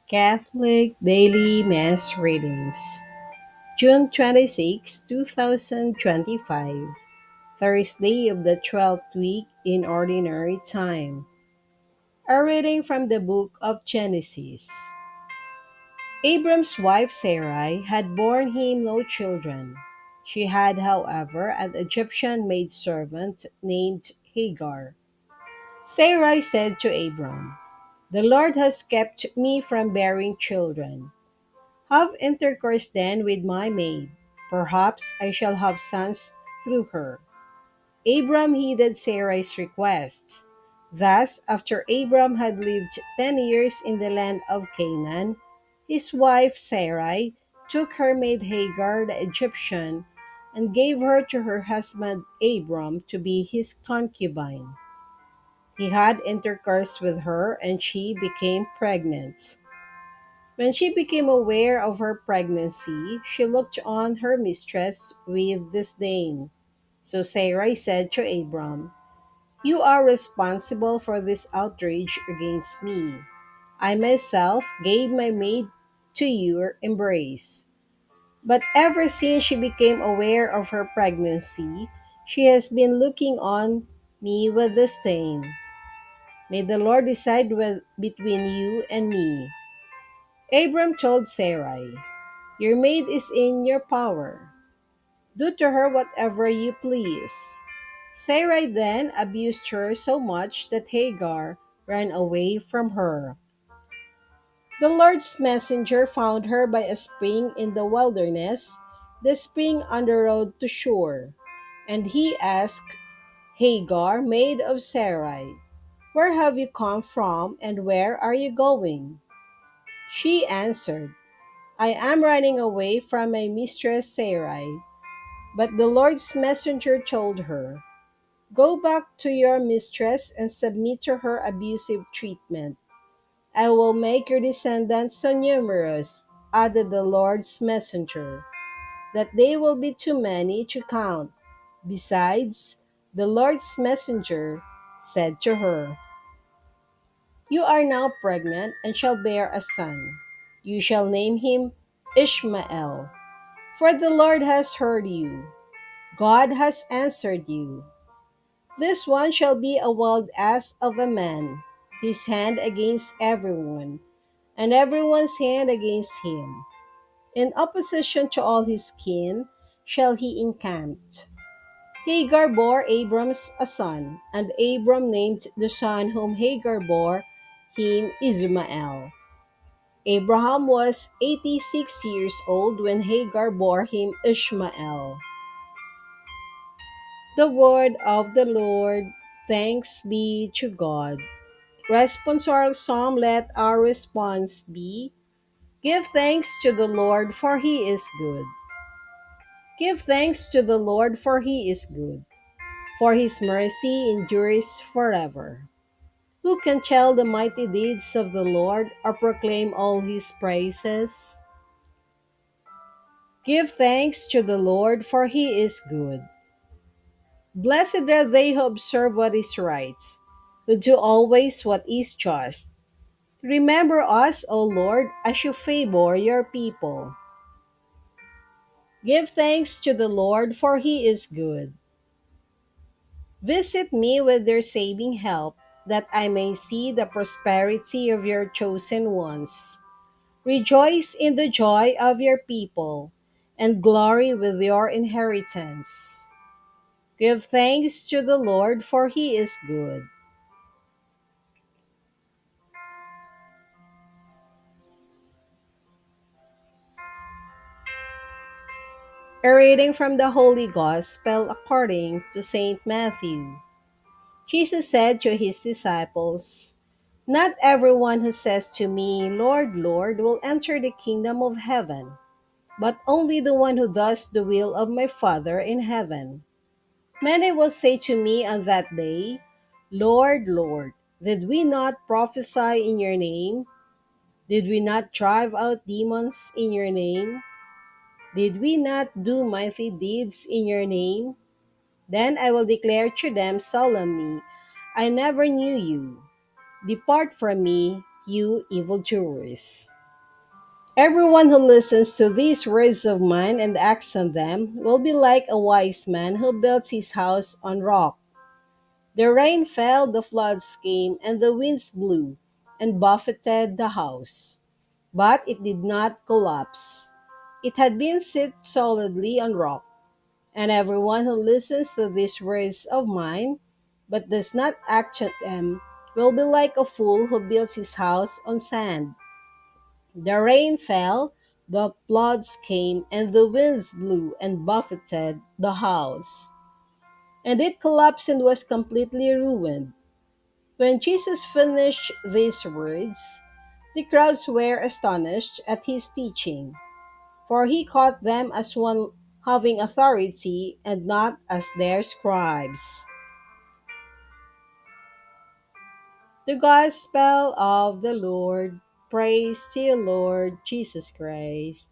Catholic Daily Mass Readings, June 26, 2025, Thursday of the 12th week in Ordinary Time. A reading from the book of Genesis. Abram's wife Sarai had borne him no children. She had, however, an Egyptian maidservant named Hagar. Sarai said to Abram, "The Lord has kept me from bearing children. Have intercourse then with my maid. Perhaps I shall have sons through her." Abram heeded Sarai's request. Thus, after Abram had lived 10 years in the land of Canaan, his wife Sarai took her maid Hagar the Egyptian and gave her to her husband Abram to be his concubine. He had intercourse with her and she became pregnant. When she became aware of her pregnancy, she looked on her mistress with disdain. So Sarai said to Abram, "You are responsible for this outrage against me. I myself gave my maid to your embrace." But ever since she became aware of her pregnancy, she has been looking on me with disdain. May the Lord decide between you and me. Abram told Sarai, "Your maid is in your power. Do to her whatever you please." Sarai then abused her so much that Hagar ran away from her. The Lord's messenger found her by a spring in the wilderness, the spring on the road to Shur. And he asked Hagar, maid of Sarai, "Where have you come from and where are you going?" She answered, "I am running away from my mistress Sarai." But the Lord's messenger told her, "Go back to your mistress and submit to her abusive treatment. I will make your descendants so numerous," added the Lord's messenger, "that they will be too many to count." Besides, the Lord's messenger said to her, "You are now pregnant and shall bear a son. You shall name him Ishmael, for the Lord has heard you. God has answered you. This one shall be a wild ass of a man, his hand against everyone, and everyone's hand against him. In opposition to all his kin shall he encamp." Hagar bore Abrams a son, and Abram named the son whom Hagar bore him Ismael. Abraham was 86 years old when Hagar bore him Ishmael. The word of the Lord. Thanks be to God. Responsorial Psalm. Let our response be: Give thanks to the Lord, for he is good. Give thanks to the Lord, for he is good, for his mercy endures forever. Who can tell the mighty deeds of the Lord or proclaim all his praises? Give thanks to the Lord, for he is good. Blessed are they who observe what is right, who do always what is just. Remember us, O Lord, as you favor your people. Give thanks to the Lord, for he is good. Visit me with your saving help, that I may see the prosperity of your chosen ones. Rejoice in the joy of your people, and glory with your inheritance. Give thanks to the Lord, for he is good. A reading from the Holy Gospel according to St. Matthew. Jesus said to his disciples, "Not everyone who says to me, 'Lord, Lord,' will enter the kingdom of heaven, but only the one who does the will of my Father in heaven. Many will say to me on that day, 'Lord, Lord, did we not prophesy in your name? Did we not drive out demons in your name? Did we not do mighty deeds in your name?' Then I will declare to them solemnly, 'I never knew you. Depart from me, you evildoers.' Everyone who listens to these words of mine and acts on them will be like a wise man who built his house on rock. The rain fell, the floods came, and the winds blew and buffeted the house. But it did not collapse. It had been set solidly on rock. And everyone who listens to these words of mine, but does not act on them, will be like a fool who builds his house on sand. The rain fell, the floods came, and the winds blew and buffeted the house. And it collapsed and was completely ruined. When Jesus finished these words, the crowds were astonished at his teaching, for he taught them as one having authority and not as their scribes. The Gospel of the Lord. Praise to you, Lord Jesus Christ.